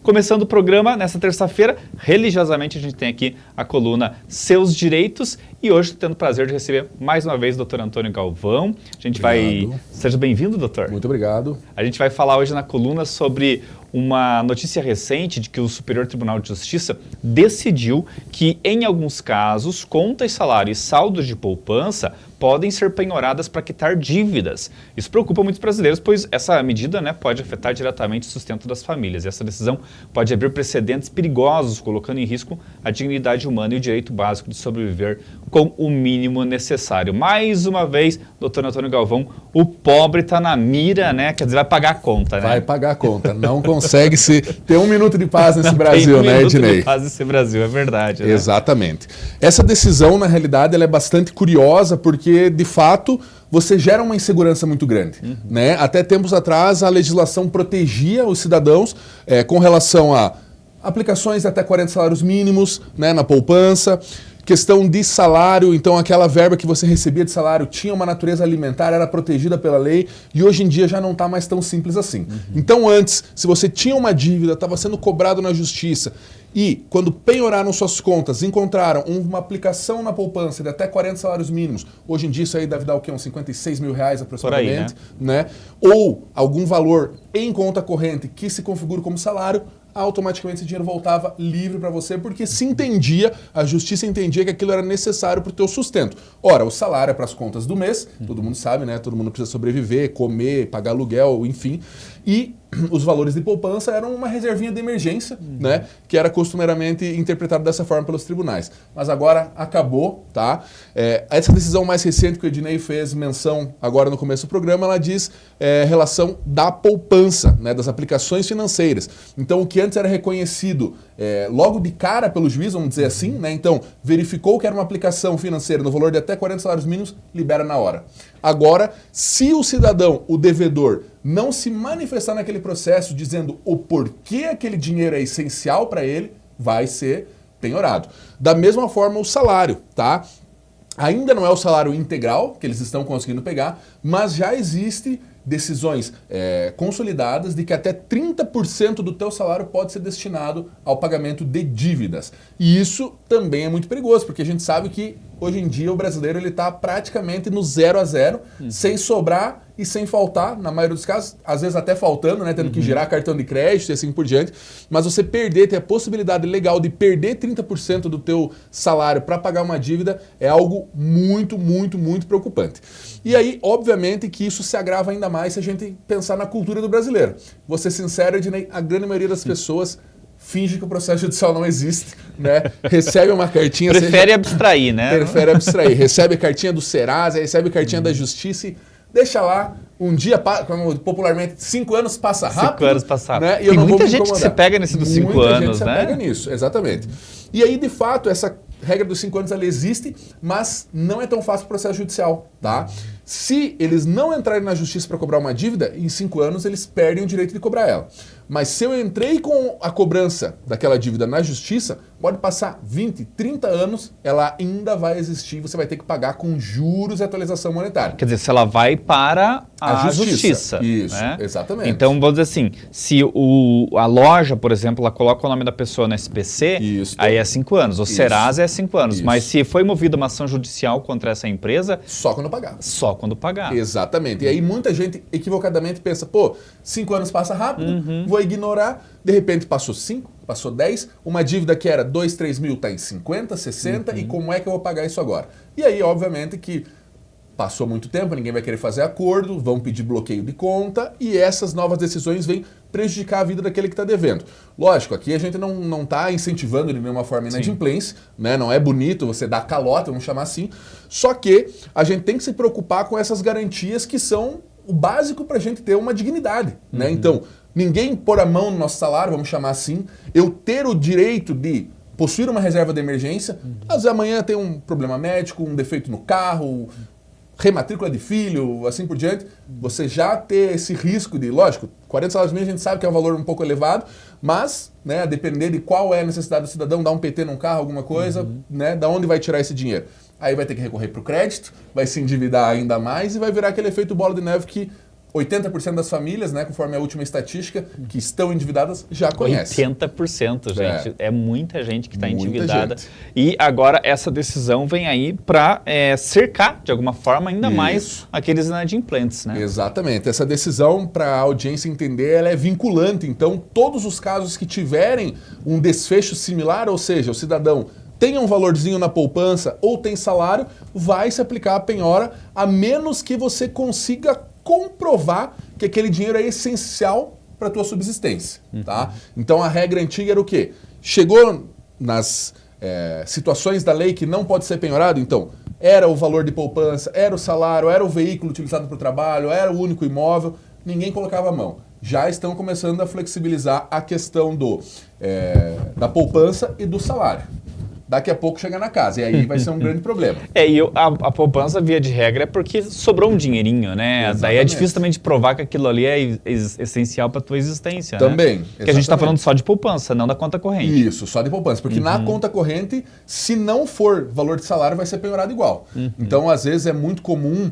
Começando o programa nessa terça-feira, religiosamente a gente tem aqui a coluna Seus Direitos e hoje estou tendo o prazer de receber mais uma vez o Dr. Antônio Galvão. A gente Seja bem-vindo, doutor. Muito obrigado. A gente vai falar hoje na coluna sobre uma notícia recente de que o Superior Tribunal de Justiça decidiu que, em alguns casos, contas, salário e saldos de poupança podem ser penhoradas para quitar dívidas. Isso preocupa muitos brasileiros, pois essa medida, pode afetar diretamente o sustento das famílias. E essa decisão pode abrir precedentes perigosos, colocando em risco a dignidade humana e o direito básico de sobreviver com o mínimo necessário. Mais uma vez, doutor Antônio Galvão, o pobre está na mira, Quer dizer, vai pagar a conta, Vai pagar a conta. Não consegue se ter um minuto de paz nesse Brasil, Ednei? Um minuto de paz nesse Brasil, é verdade. Exatamente. Essa decisão, na realidade, ela é bastante curiosa, porque, de fato, você gera uma insegurança muito grande. Até tempos atrás, a legislação protegia os cidadãos com relação a aplicações de até 40 salários mínimos na poupança, questão de salário, então aquela verba que você recebia de salário tinha uma natureza alimentar, era protegida pela lei, e hoje em dia já não está mais tão simples assim. Então antes, se você tinha uma dívida, estava sendo cobrado na justiça, e quando penhoraram suas contas, encontraram uma aplicação na poupança de até 40 salários mínimos, hoje em dia isso aí deve dar o quê? Uns 56 mil reais aproximadamente, por aí, ou algum valor em conta corrente que se configura como salário, automaticamente esse dinheiro voltava livre para você, porque se entendia, a justiça entendia que aquilo era necessário para o teu sustento. Ora, o salário é para as contas do mês, todo mundo sabe, todo mundo precisa sobreviver, comer, pagar aluguel, enfim, e os valores de poupança eram uma reservinha de emergência, que era costumeiramente interpretado dessa forma pelos tribunais. Mas agora acabou, tá? Essa decisão mais recente que o Ednei fez menção agora no começo do programa, ela diz relação da poupança, das aplicações financeiras. Então, o que antes era reconhecido logo de cara pelo juiz, vamos dizer assim, então verificou que era uma aplicação financeira no valor de até 40 salários mínimos, libera na hora. Agora, se o cidadão, o devedor, não se manifestar naquele processo dizendo o porquê aquele dinheiro é essencial para ele, vai ser penhorado. Da mesma forma o salário, tá? Ainda não é o salário integral que eles estão conseguindo pegar, mas já existe decisões consolidadas de que até 30% do teu salário pode ser destinado ao pagamento de dívidas. E isso também é muito perigoso, porque a gente sabe que hoje em dia o brasileiro está praticamente no 0 a 0, sem sobrar e sem faltar, na maioria dos casos, às vezes até faltando, tendo que girar cartão de crédito e assim por diante. Mas você ter a possibilidade legal de perder 30% do teu salário para pagar uma dívida é algo muito, muito, muito preocupante. E aí, obviamente, que isso se agrava ainda mais se a gente pensar na cultura do brasileiro. Vou ser sincero, Ednei, a grande maioria das pessoas finge que o processo judicial não existe, recebe uma cartinha... Prefere abstrair, Prefere abstrair. Recebe cartinha do Serasa, recebe cartinha da Justiça e deixa lá, um dia, como popularmente, 5 anos passa rápido. 5 anos passa rápido. E eu tem não muita vou me gente que se pega nesse dos 5 anos, Muita gente se pega nisso, exatamente. E aí, de fato, essa regra dos 5 anos ela existe, mas não é tão fácil o processo judicial, tá? Se eles não entrarem na justiça para cobrar uma dívida, em 5 anos eles perdem o direito de cobrar ela. Mas se eu entrei com a cobrança daquela dívida na justiça, pode passar 20, 30 anos, ela ainda vai existir, você vai ter que pagar com juros e atualização monetária. Quer dizer, se ela vai para a justiça. Isso, exatamente. Então, vamos dizer assim, se a loja, por exemplo, ela coloca o nome da pessoa no SPC, aí é 5 anos. O Serasa é 5 anos. Mas se foi movida uma ação judicial contra essa empresa... Só quando pagar. Só quando pagar. Exatamente. E aí muita gente equivocadamente pensa, 5 anos passa rápido, vou ignorar, de repente passou 5, passou 10, uma dívida que era 2, 3 mil está em 50, 60, e como é que eu vou pagar isso agora? E aí, obviamente, que passou muito tempo, ninguém vai querer fazer acordo, vão pedir bloqueio de conta, e essas novas decisões vêm prejudicar a vida daquele que está devendo. Lógico, aqui a gente não está incentivando de nenhuma forma inadimplência, não é bonito você dar calota, vamos chamar assim, só que a gente tem que se preocupar com essas garantias que são o básico para a gente ter uma dignidade. Então, ninguém pôr a mão no nosso salário, vamos chamar assim, eu ter o direito de possuir uma reserva de emergência, às vezes amanhã tem um problema médico, um defeito no carro, rematrícula de filho, assim por diante, você já ter esse risco de, lógico, 40 salários mínimos a gente sabe que é um valor um pouco elevado, mas, a depender de qual é a necessidade do cidadão, dar um PT num carro, alguma coisa, da onde vai tirar esse dinheiro? Aí vai ter que recorrer para o crédito, vai se endividar ainda mais e vai virar aquele efeito bola de neve que 80% das famílias, né, conforme a última estatística, que estão endividadas, já conhecem. 80%, gente. É muita gente que está Muita endividada. gente. E agora essa decisão vem aí para cercar, de alguma forma, ainda mais aqueles inadimplentes, né? Exatamente. Essa decisão, para a audiência entender, ela é vinculante. Então, todos os casos que tiverem um desfecho similar, ou seja, o cidadão tem um valorzinho na poupança ou tem salário, vai se aplicar a penhora, a menos que você consiga comprovar que aquele dinheiro é essencial para a tua subsistência. Tá? Então, a regra antiga era o quê? Chegou nas situações da lei que não pode ser penhorado, então, era o valor de poupança, era o salário, era o veículo utilizado para o trabalho, era o único imóvel, ninguém colocava a mão. Já estão começando a flexibilizar a questão da poupança e do salário. Daqui a pouco chega na casa, e aí vai ser um grande problema. E a poupança, via de regra, é porque sobrou um dinheirinho, né? Exatamente. Daí é difícil também de provar que aquilo ali é essencial para a tua existência, Também, né? Porque a gente está falando só de poupança, não da conta corrente. Isso, só de poupança. Porque na conta corrente, se não for valor de salário, vai ser penhorado igual. Então, às vezes, é muito comum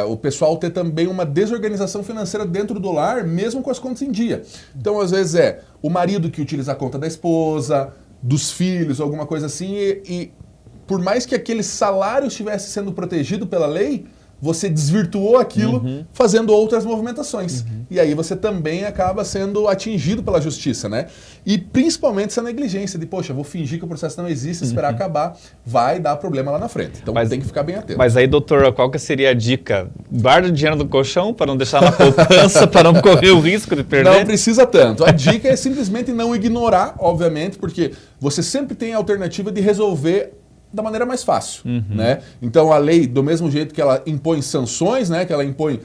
o pessoal ter também uma desorganização financeira dentro do lar, mesmo com as contas em dia. Então, às vezes, é o marido que utiliza a conta da esposa, dos filhos, alguma coisa assim, e por mais que aquele salário estivesse sendo protegido pela lei, você desvirtuou aquilo fazendo outras movimentações. E aí você também acaba sendo atingido pela justiça, né? E principalmente essa negligência de, poxa, vou fingir que o processo não existe, esperar acabar, vai dar problema lá na frente. Então tem que ficar bem atento. Mas aí, doutor, qual que seria a dica? Guarda o dinheiro no colchão para não deixar na poupança, para não correr o risco de perder? Não precisa tanto. A dica é simplesmente não ignorar, obviamente, porque você sempre tem a alternativa de resolver da maneira mais fácil, né? Então a lei, do mesmo jeito que ela impõe sanções, né, que ela impõe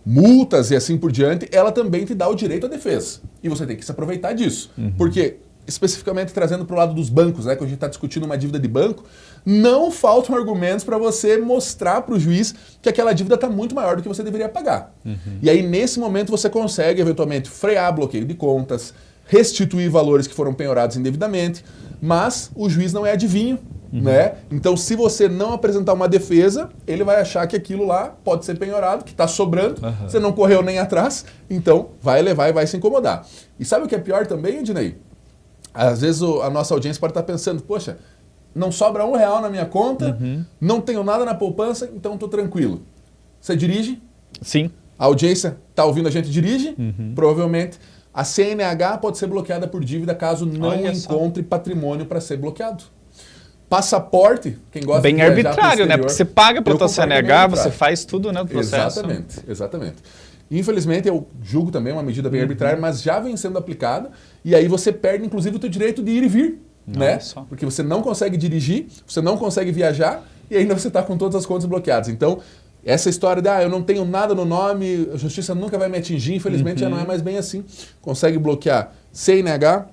multas e assim por diante, ela também te dá o direito à defesa. E você tem que se aproveitar disso. Porque, especificamente trazendo para o lado dos bancos, né, quando a gente está discutindo uma dívida de banco, não faltam argumentos para você mostrar para o juiz que aquela dívida está muito maior do que você deveria pagar. E aí, nesse momento, você consegue, eventualmente, frear bloqueio de contas, restituir valores que foram penhorados indevidamente, mas o juiz não é adivinho, né? Então, se você não apresentar uma defesa, ele vai achar que aquilo lá pode ser penhorado, que está sobrando, você não correu nem atrás, então vai levar e vai se incomodar. E sabe o que é pior também, Ednei? Às vezes a nossa audiência pode estar pensando, poxa, não sobra R$1 na minha conta, não tenho nada na poupança, então estou tranquilo. Você dirige? Sim. A audiência está ouvindo a gente dirige? Provavelmente. A CNH pode ser bloqueada por dívida caso não encontre patrimônio para ser bloqueado. Passaporte, quem gosta bem de viajar arbitrário, né? Porque você paga para a tua CNH, você faz tudo, né, no processo. Exatamente. Infelizmente, eu julgo também uma medida bem arbitrária, mas já vem sendo aplicada, e aí você perde, inclusive, o teu direito de ir e vir, né? Porque você não consegue dirigir, você não consegue viajar, e ainda você está com todas as contas bloqueadas. Então, essa história de, eu não tenho nada no nome, a justiça nunca vai me atingir, infelizmente já não é mais bem assim. Consegue bloquear CNH,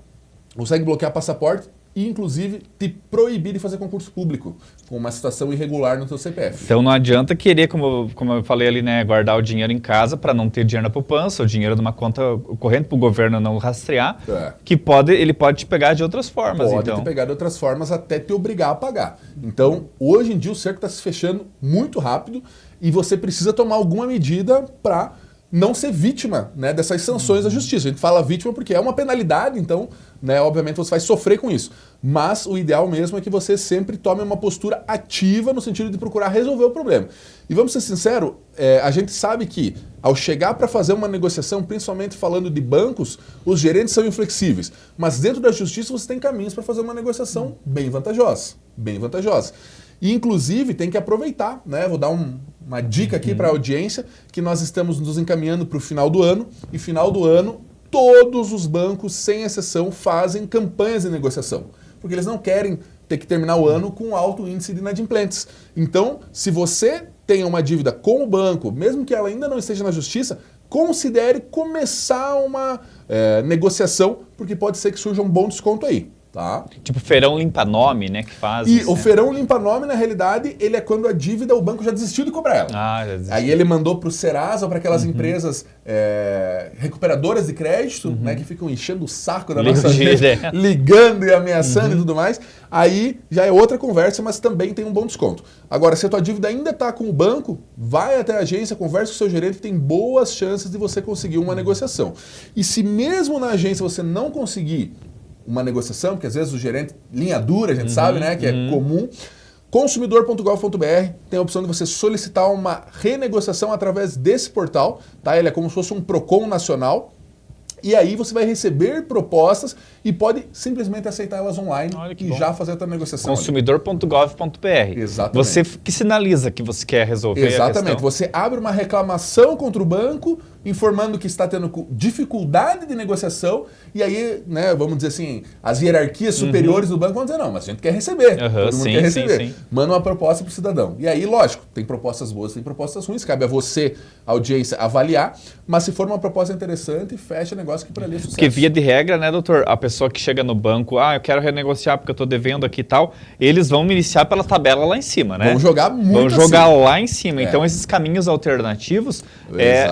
consegue bloquear passaporte, e inclusive te proibir de fazer concurso público com uma situação irregular no teu CPF. Então não adianta querer, como eu falei ali, né, guardar o dinheiro em casa para não ter dinheiro na poupança, o dinheiro de uma conta corrente para o governo não rastrear, que ele pode te pegar de outras formas. Pode te pegar de outras formas até te obrigar a pagar. Então, hoje em dia o cerco está se fechando muito rápido e você precisa tomar alguma medida para não ser vítima, né, dessas sanções da justiça. A gente fala vítima porque é uma penalidade, então, né, obviamente você vai sofrer com isso. Mas o ideal mesmo é que você sempre tome uma postura ativa no sentido de procurar resolver o problema. E vamos ser sinceros, a gente sabe que ao chegar para fazer uma negociação, principalmente falando de bancos, os gerentes são inflexíveis. Mas dentro da justiça você tem caminhos para fazer uma negociação bem vantajosa. Bem vantajosa. E, inclusive, tem que aproveitar, né? Vou dar uma dica aqui para a audiência, que nós estamos nos encaminhando para o final do ano, e final do ano, todos os bancos, sem exceção, fazem campanhas de negociação, porque eles não querem ter que terminar o ano com alto índice de inadimplentes. Então, se você tem uma dívida com o banco, mesmo que ela ainda não esteja na justiça, considere começar uma negociação, porque pode ser que surja um bom desconto aí. tá? Tipo feirão limpa-nome, né, que faz E isso, o né? feirão limpa-nome, na realidade, ele é quando a dívida, o banco já desistiu de cobrar ela. Ah, já desistiu. Aí ele mandou para o Serasa ou para aquelas empresas recuperadoras de crédito, né, que ficam enchendo o saco da nossa gente, ligando e ameaçando e tudo mais. Aí já é outra conversa, mas também tem um bom desconto. Agora, se a tua dívida ainda está com o banco, vai até a agência, conversa com o seu gerente, que tem boas chances de você conseguir uma negociação. E se mesmo na agência você não conseguir uma negociação, porque às vezes o gerente, linha dura, a gente sabe, né, que é comum, consumidor.gov.br tem a opção de você solicitar uma renegociação através desse portal, tá? Ele é como se fosse um PROCON nacional. E aí você vai receber propostas e pode simplesmente aceitar elas online e já fazer a tua negociação. Consumidor.gov.br. Exatamente. Você que sinaliza que você quer resolver Exatamente. a questão. Você abre uma reclamação contra o banco, informando que está tendo dificuldade de negociação, e aí, né, vamos dizer assim, as hierarquias superiores do banco vão dizer, não, mas a gente quer receber. Todo mundo quer receber. Sim. Manda uma proposta para o cidadão. E aí, lógico, tem propostas boas, tem propostas ruins, cabe a você, audiência, avaliar, mas se for uma proposta interessante, fecha o negócio que por ali é sucesso. Porque via de regra, né, doutor, a pessoa que chega no banco, eu quero renegociar porque eu estou devendo aqui e tal, eles vão me iniciar pela tabela lá em cima, né? Vão jogar muito Vão jogar lá em cima. Então, esses caminhos alternativos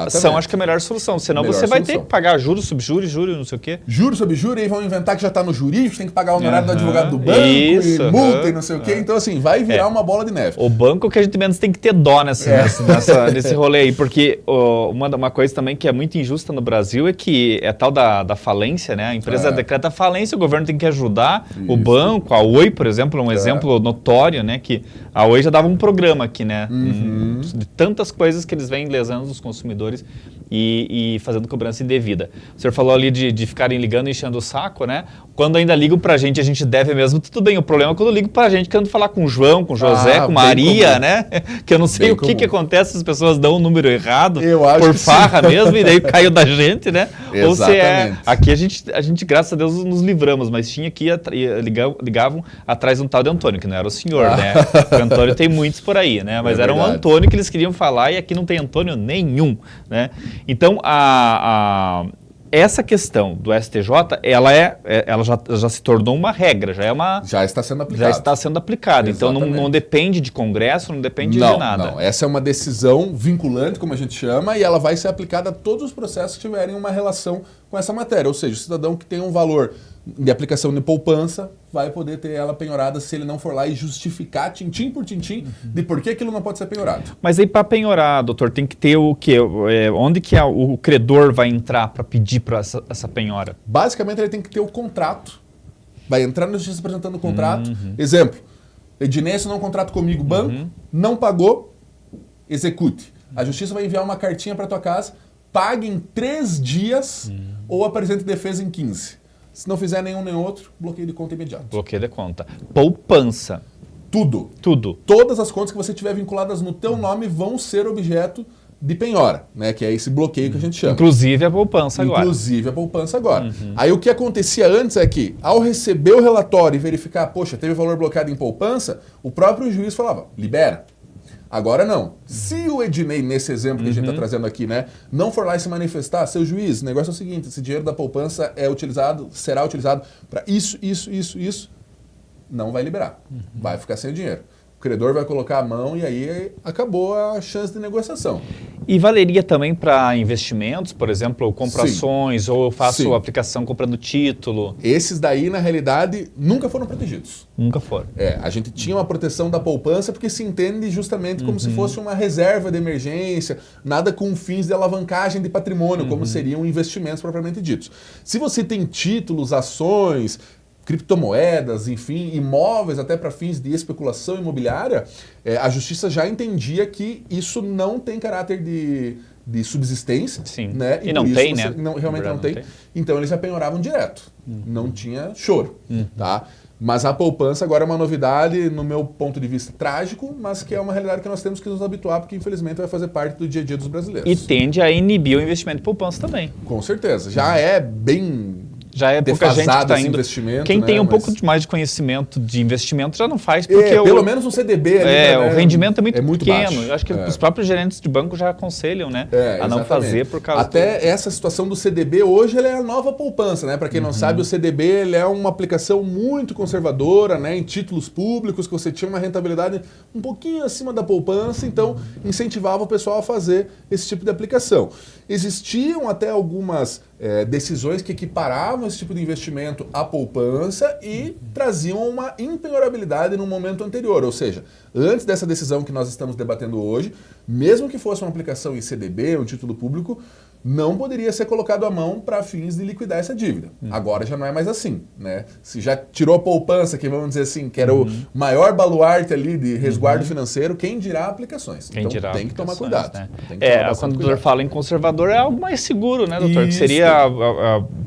são, acho que, a melhor solução. Senão você vai ter que pagar juros, subjuros, juros, não sei o quê. Juros sobre juros, aí vão inventar que já está no jurídico, tem que pagar o honorário do advogado do banco, e multa e não sei o quê. Então, assim, vai virar uma bola de neve. O banco que a gente menos tem que ter dó nesse rolê aí, porque uma coisa também que é muito injusta no Brasil é que é tal da falência, né? A empresa decreta falência, o governo tem que ajudar o banco. A Oi, por exemplo, é um exemplo notório, né? Que a Oi já dava um programa aqui, né? De tantas coisas que eles vêm lesando os consumidores e fazendo cobrança indevida. O senhor falou ali de ficarem ligando e enchendo o saco, né? Quando ainda ligam pra gente, a gente deve mesmo, tudo bem. O problema é quando ligam pra gente querendo falar com o João, com o José, com Maria, comum, né? Que eu não sei o que acontece se as pessoas dão o número errado por farra mesmo, e daí caiu da gente, né? Exatamente. Ou se aqui a gente, graças a Deus, nos livramos, mas tinha que ligavam atrás de um tal de Antônio, que não era o senhor, né? Porque o Antônio tem muitos por aí, né? Mas era um Antônio que eles queriam falar e aqui não tem Antônio nenhum, né? Então, essa questão do STJ, ela já se tornou uma regra, já está sendo aplicada. Já está sendo aplicada. Então não depende de Congresso, não depende de nada. Não, essa é uma decisão vinculante, como a gente chama, e ela vai ser aplicada a todos os processos que tiverem uma relação com essa matéria. Ou seja, o cidadão que tem um valor de aplicação de poupança vai poder ter ela penhorada se ele não for lá e justificar tintim por tintim de por que aquilo não pode ser penhorado. Mas aí para penhorar, doutor, tem que ter o quê? Onde que o credor vai entrar para pedir para essa penhora? Basicamente ele tem que ter o contrato, vai entrar na justiça apresentando o contrato. Exemplo, Ednei assinou um contrato comigo, banco, não pagou, execute. A justiça vai enviar uma cartinha para tua casa, pague em 3 dias ou apresente defesa em 15. Se não fizer nenhum nem outro, bloqueio de conta imediato. Bloqueio de conta. Poupança. Tudo. Todas as contas que você tiver vinculadas no teu nome vão ser objeto de penhora, né? Que é esse bloqueio que a gente chama. Inclusive a poupança agora. Aí o que acontecia antes é que, ao receber o relatório e verificar, poxa, teve valor bloqueado em poupança, o próprio juiz falava, libera. Agora não. Se o Ednei, nesse exemplo que a gente está trazendo aqui, né, não for lá e se manifestar, seu juiz, o negócio é o seguinte, esse dinheiro da poupança será utilizado para isso, não vai liberar. Vai ficar sem o dinheiro. O credor vai colocar a mão e aí acabou a chance de negociação. E valeria também para investimentos, por exemplo, eu compro ações ou eu faço aplicação comprando título? Esses daí, na realidade, nunca foram protegidos. Nunca foram. A gente tinha uma proteção da poupança porque se entende justamente como se fosse uma reserva de emergência, nada com fins de alavancagem de patrimônio, como seriam investimentos propriamente ditos. Se você tem títulos, ações, criptomoedas, enfim, imóveis até para fins de especulação imobiliária, a justiça já entendia que isso não tem caráter de subsistência. Sim. Né? E não tem, né? Realmente não tem. Então eles já penhoravam direto. Não tinha choro. Tá? Mas a poupança agora é uma novidade, no meu ponto de vista, trágico, mas que é uma realidade que nós temos que nos habituar, porque infelizmente vai fazer parte do dia a dia dos brasileiros. E tende a inibir o investimento em poupança também. Com certeza. Já é bem Já é pouca gente que defasado está esse indo. investimento. Quem né? tem um Mas- pouco mais de conhecimento de investimento já não faz, porque pelo menos um CDB ali. o né, rendimento é muito pequeno. baixo. Eu acho que os próprios gerentes de banco já aconselham, né, a não Exatamente. fazer por causa Até essa situação do CDB hoje ela é a nova poupança, né? Para quem não sabe, o CDB ele é uma aplicação muito conservadora, né? Em títulos públicos que você tinha uma rentabilidade um pouquinho acima da poupança, então incentivava o pessoal a fazer esse tipo de aplicação. Existiam até algumas decisões que equiparavam esse tipo de investimento à poupança e traziam uma impenhorabilidade no momento anterior, ou seja, antes dessa decisão que nós estamos debatendo hoje, mesmo que fosse uma aplicação em CDB, um título público, não poderia ser colocado à mão para fins de liquidar essa dívida. Agora já não é mais assim, né? Se já tirou a poupança, que vamos dizer assim, que era o maior baluarte ali de resguardo financeiro, quem dirá aplicações? Quem Então dirá tem que tomar aplicações, cuidado. né? Tem que tomar bastante Quando o doutor cuidado. fala em conservador, é algo mais seguro, né, doutor? Que Isso. seria,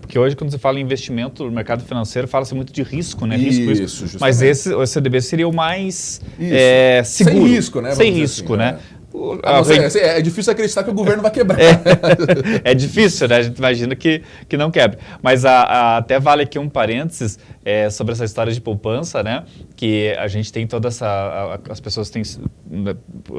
porque hoje quando você fala em investimento, no mercado financeiro, fala-se muito de risco, né? Risco. Isso, justamente. Mas o CDB seria o mais Isso. seguro. Sem risco, né? Sem Vamos dizer risco, assim, né? É difícil acreditar que o governo vai quebrar. É difícil, né? A gente imagina que não quebre. Mas até vale aqui um parênteses sobre essa história de poupança, né? Que a gente tem toda essa... As pessoas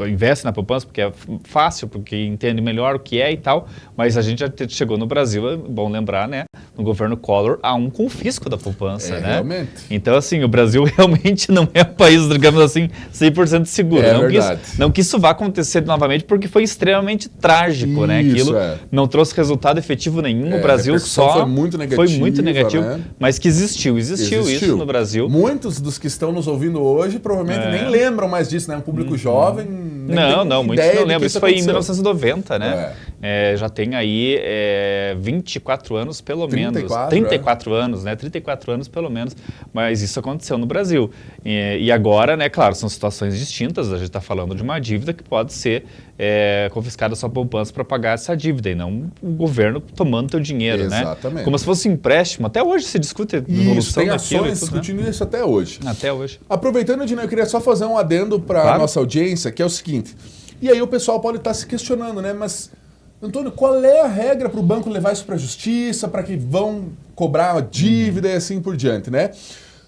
investem na poupança porque é fácil, porque entendem melhor o que é e tal, mas a gente já chegou no Brasil, é bom lembrar, né? No governo Collor, há um confisco da poupança, né? Realmente. Então, assim, o Brasil realmente não é um país, digamos assim, 100% seguro. Não que isso vá acontecer novamente, porque foi extremamente trágico, né? Aquilo não trouxe resultado efetivo nenhum. O Brasil foi muito negativa, né? Mas que existiu isso no Brasil. Muitos dos que estão nos ouvindo hoje provavelmente nem lembram mais disso, né? Um público jovem. Não, muitos não lembram. Isso foi em 1990, né? É. Já tem aí 24 anos, pelo menos. 34 anos, né? 34 anos, pelo menos. Mas isso aconteceu no Brasil. E agora, né? Claro, são situações distintas. A gente está falando de uma dívida que pode ser confiscada a sua poupança para pagar essa dívida, e não o governo tomando teu dinheiro, Exatamente. né? Como se fosse um empréstimo. Até hoje se discute a Isso, evolução tem daquilo. ações discutindo isso até hoje. Até hoje. Aproveitando, Dina, eu queria só fazer um adendo para a nossa audiência, que é o seguinte. E aí o pessoal pode estar se questionando, né? Mas, Antônio, qual é a regra para o banco levar isso para a justiça, para que vão cobrar a dívida e assim por diante, né?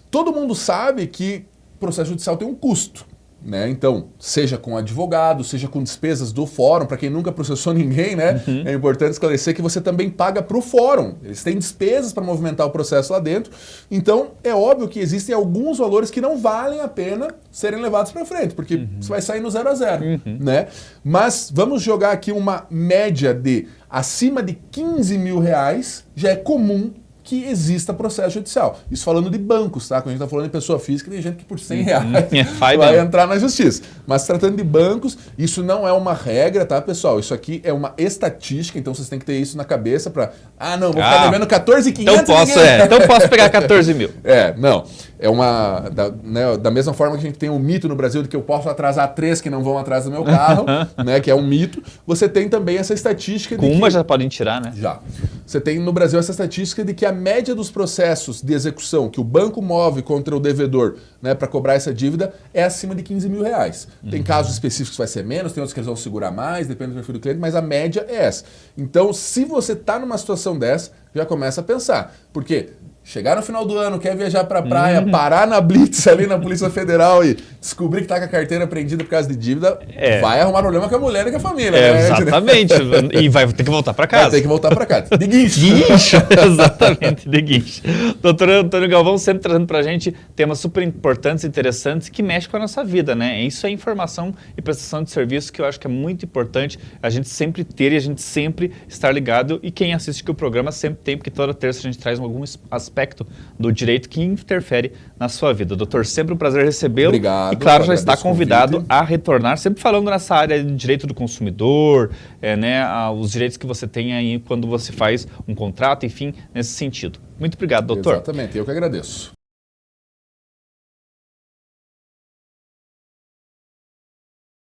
Todo mundo sabe que o processo judicial tem um custo, né? Então, seja com advogado, seja com despesas do fórum, para quem nunca processou ninguém, né? É importante esclarecer que você também paga para o fórum. Eles têm despesas para movimentar o processo lá dentro. Então, é óbvio que existem alguns valores que não valem a pena serem levados para frente, porque você vai sair no 0 a 0, né? Mas vamos jogar aqui uma média de acima de 15 mil reais, já é comum que exista processo judicial. Isso falando de bancos, tá? Quando a gente está falando de pessoa física, tem gente que por 100 reais vai entrar na justiça. Mas tratando de bancos, isso não é uma regra, tá, pessoal? Isso aqui é uma estatística, então vocês têm que ter isso na cabeça para... vou ficar devendo 14.500. Então posso pegar 14 mil. Não. É uma... Da mesma forma que a gente tem um mito no Brasil de que eu posso atrasar 3 que não vão atrás do meu carro, né? Que é um mito. Você tem também essa estatística de uma já podem tirar, né? Já. Você tem no Brasil essa estatística de que a média dos processos de execução que o banco move contra o devedor, né, para cobrar essa dívida é acima de 15 mil reais. Tem casos específicos que vai ser menos, tem outros que eles vão segurar mais, depende do perfil do cliente, mas a média é essa. Então, se você está numa situação dessa, já começa a pensar. Porque chegar no final do ano, quer viajar para a praia, parar na Blitz ali na Polícia Federal e descobrir que está com a carteira apreendida por causa de dívida, vai arrumar problema com a mulher e com a família. Né? Exatamente. E vai ter que voltar para casa. Vai ter que voltar para casa. De guincho. Exatamente, de guincho. Doutor Antônio Galvão sempre trazendo para a gente temas super importantes e interessantes que mexem com a nossa vida, né? Isso é informação e prestação de serviço que eu acho que é muito importante a gente sempre ter e a gente sempre estar ligado. E quem assiste aqui o programa sempre tem, porque toda terça a gente traz algum aspecto do direito que interfere na sua vida. Doutor, sempre um prazer recebê-lo. Obrigado. E claro, já está convidado a retornar, sempre falando nessa área de direito do consumidor, os direitos que você tem aí quando você faz um contrato, enfim, nesse sentido. Muito obrigado, doutor. Exatamente, eu que agradeço.